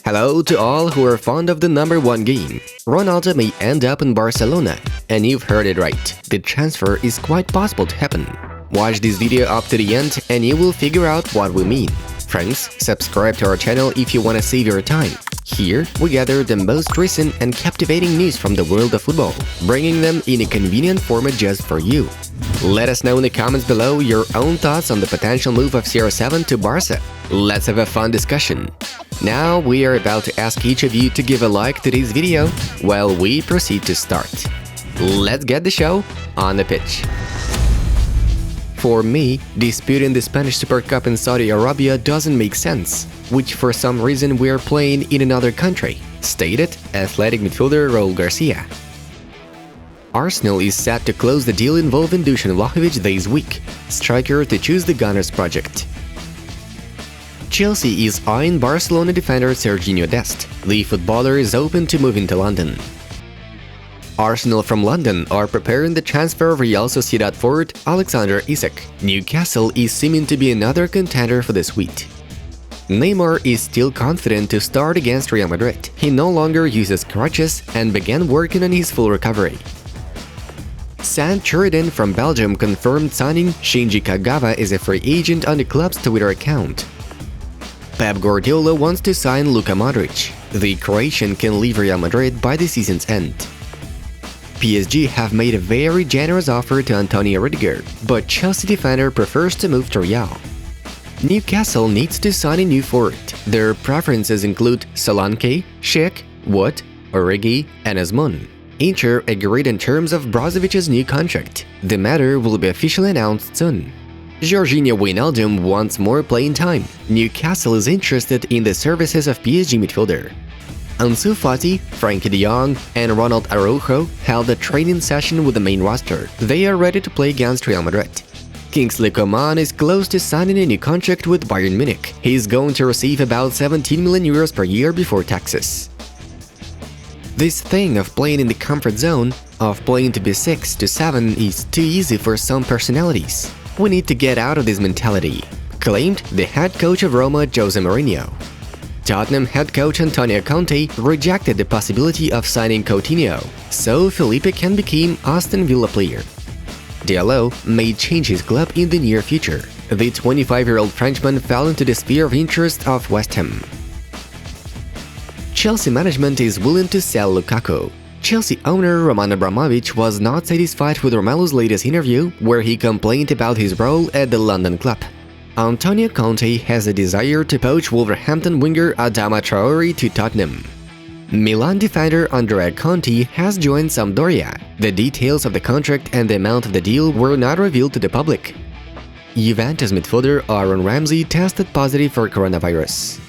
Hello to all who are fond of the number one game. Ronaldo may end up in Barcelona, and you've heard it right. The transfer is quite possible to happen. Watch this video up to the end and you will figure out what we mean. Friends, subscribe to our channel if you want to save your time. Here, we gather the most recent and captivating news from the world of football, bringing them in a convenient format just for you. Let us know in the comments below your own thoughts on the potential move of CR7 to Barca. Let's have a fun discussion. Now we are about to ask each of you to give a like to this video while we proceed to start. Let's get the show on the pitch. For me, disputing the Spanish Super Cup in Saudi Arabia doesn't make sense, which for some reason we're playing in another country, stated athletic midfielder Raul Garcia. Arsenal is set to close the deal involving Dusan Vlahovic this week, striker to choose the Gunners project. Chelsea is eyeing Barcelona defender Serginho Dest. The footballer is open to moving to London. Arsenal from London are preparing the transfer of Real Sociedad forward Alexander Isak. Newcastle is seeming to be another contender for the suite. Neymar is still confident to start against Real Madrid. He no longer uses crutches and began working on his full recovery. Sant Sheridan from Belgium confirmed signing Shinji Kagawa as a free agent on the club's Twitter account. Pep Guardiola wants to sign Luka Modric. The Croatian can leave Real Madrid by the season's end. PSG have made a very generous offer to Antonio Rudiger, but Chelsea defender prefers to move to Real. Newcastle needs to sign a new forward. Their preferences include Solanke, Schick, Wood, Origi, and Asmun. Inter agreed in terms of Brozovic's new contract. The matter will be officially announced soon. Jorginho Wijnaldum wants more playing time. Newcastle is interested in the services of PSG midfielder. Ansu Fati, Frankie de Jong, and Ronald Araujo held a training session with the main roster. They are ready to play against Real Madrid. Kingsley Coman is close to signing a new contract with Bayern Munich. He is going to receive about 17 million euros per year before taxes. This thing of playing in the comfort zone, of playing to be 6 to 7 is too easy for some personalities. We need to get out of this mentality, claimed the head coach of Roma, Jose Mourinho. Tottenham head coach Antonio Conte rejected the possibility of signing Coutinho, so Felipe can become Aston Villa player. Diallo may change his club in the near future. The 25-year-old Frenchman fell into the sphere of interest of West Ham. Chelsea management is willing to sell Lukaku. Chelsea owner Roman Abramovich was not satisfied with Romelu's latest interview, where he complained about his role at the London club. Antonio Conte has a desire to poach Wolverhampton winger Adama Traore to Tottenham. Milan defender Andrea Conti has joined Sampdoria. The details of the contract and the amount of the deal were not revealed to the public. Juventus midfielder Aaron Ramsey tested positive for coronavirus.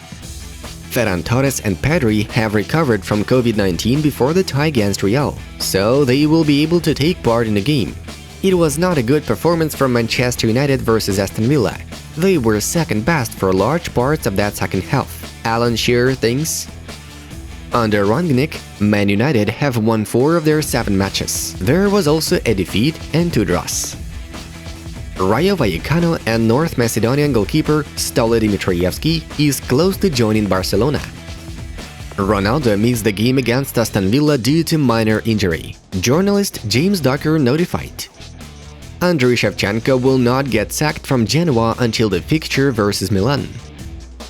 Ferran Torres and Pedri have recovered from COVID-19 before the tie against Real, so they will be able to take part in the game. It was not a good performance from Manchester United versus Aston Villa. They were second best for large parts of that second half, Alan Shearer thinks. Under Rangnick, Man United have won 4 of their 7 matches. There was also a defeat and 2 draws. Rayo Vallecano and North Macedonian goalkeeper Stola Dimitrievski is close to joining Barcelona. Ronaldo missed the game against Aston Villa due to minor injury. Journalist James Docker notified. Andriy Shevchenko will not get sacked from Genoa until the fixture versus Milan.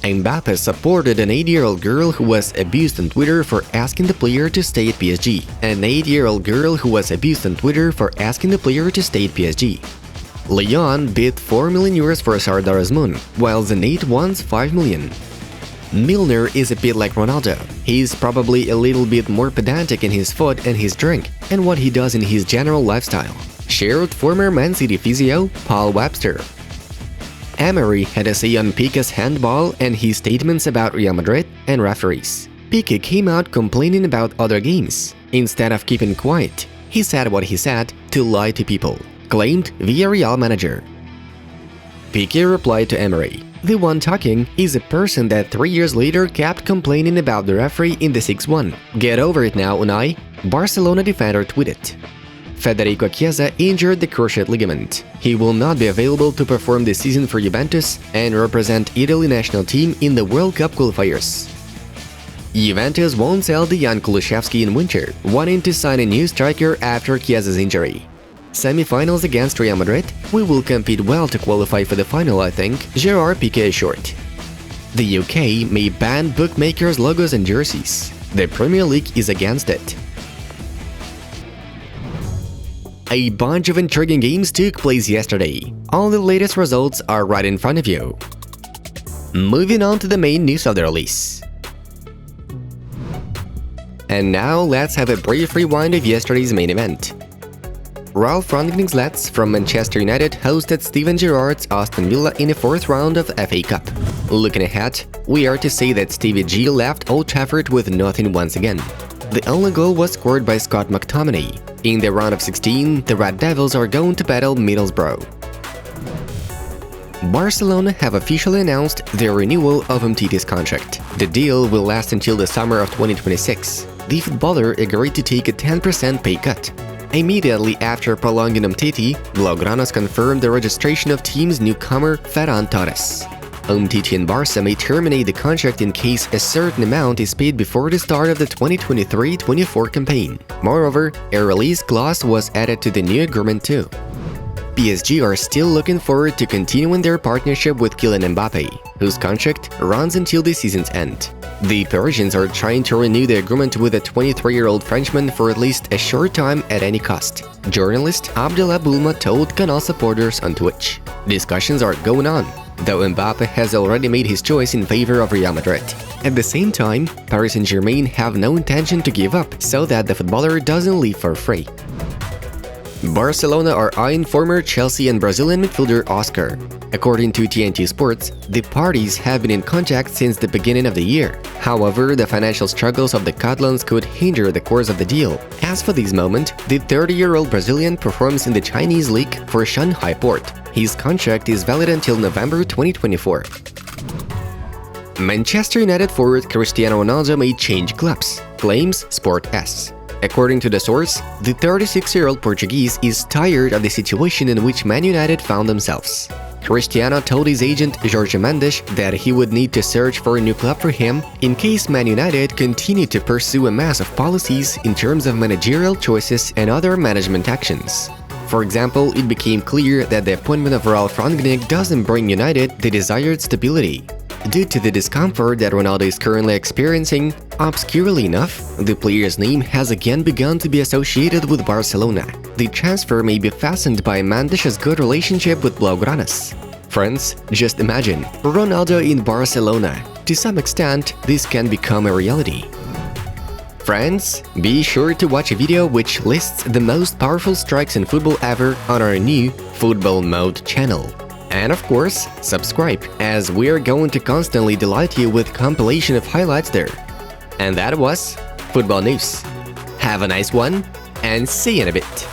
Mbappe supported an 8-year-old girl who was abused on Twitter for asking the player to stay at PSG. An 8-year-old girl who was abused on Twitter for asking the player to stay at PSG. Lyon bid 4 million euros for Sardar Azmoun, while Zenit wants 5 million. Milner is a bit like Ronaldo. He's probably a little bit more pedantic in his food and his drink, and what he does in his general lifestyle, shared former Man City physio Paul Webster. Emery had a say on Piqué's handball and his statements about Real Madrid and referees. Piqué came out complaining about other games. Instead of keeping quiet, he said what he said to lie to people, claimed Villarreal manager. Piqué replied to Emery, "The one talking is a person that 3 years later kept complaining about the referee in the 6-1. Get over it now, Unai," Barcelona defender tweeted. Federico Chiesa injured the cruciate ligament. He will not be available to perform this season for Juventus and represent Italy national team in the World Cup qualifiers. Juventus won't sell Dejan Kulusevski in winter, wanting to sign a new striker after Chiasa's injury. Semi-finals against Real Madrid? We will compete well to qualify for the final, I think, Gerard Piqué assured. The UK may ban bookmakers' logos and jerseys. The Premier League is against it. A bunch of intriguing games took place yesterday. All the latest results are right in front of you. Moving on to the main news of the release. And now let's have a brief rewind of yesterday's main event. Ralf Rangnick's lads from Manchester United hosted Steven Gerrard's Aston Villa in the fourth round of FA Cup. Looking ahead, we are to say that Stevie G left Old Trafford with nothing once again. The only goal was scored by Scott McTominay. In the round of 16, the Red Devils are going to battle Middlesbrough. Barcelona have officially announced their renewal of Umtiti's contract. The deal will last until the summer of 2026. The footballer agreed to take a 10% pay cut. Immediately after prolonging Umtiti, Blaugranas confirmed the registration of team's newcomer Ferran Torres. Umtiti and Barca may terminate the contract in case a certain amount is paid before the start of the 2023-24 campaign. Moreover, a release clause was added to the new agreement too. PSG are still looking forward to continuing their partnership with Kylian Mbappe, whose contract runs until the season's end. The Parisians are trying to renew the agreement with the 23-year-old Frenchman for at least a short time at any cost. Journalist Abdallah Boulma told Canal supporters on Twitch. Discussions are going on, though Mbappe has already made his choice in favor of Real Madrid. At the same time, Paris Saint-Germain have no intention to give up so that the footballer doesn't leave for free. Barcelona are eyeing former Chelsea and Brazilian midfielder Oscar. According to TNT Sports, the parties have been in contact since the beginning of the year. However, the financial struggles of the Catalans could hinder the course of the deal. As for this moment, the 30-year-old Brazilian performs in the Chinese league for Shanghai Port. His contract is valid until November 2024. Manchester United forward Cristiano Ronaldo may change clubs, claims Sport S. According to the source, the 36-year-old Portuguese is tired of the situation in which Man United found themselves. Cristiano told his agent Jorge Mendes that he would need to search for a new club for him in case Man United continued to pursue a mass of policies in terms of managerial choices and other management actions. For example, it became clear that the appointment of Ralf Rangnick doesn't bring United the desired stability. Due to the discomfort that Ronaldo is currently experiencing, obscurely enough, the player's name has again begun to be associated with Barcelona. The transfer may be fastened by Mendes' good relationship with Blaugranas. Friends, just imagine, Ronaldo in Barcelona. To some extent, this can become a reality. Friends, be sure to watch a video which lists the most powerful strikes in football ever on our new Football Mode channel. And of course, subscribe, as we are going to constantly delight you with compilation of highlights there. And that was Football News. Have a nice one, and see you in a bit.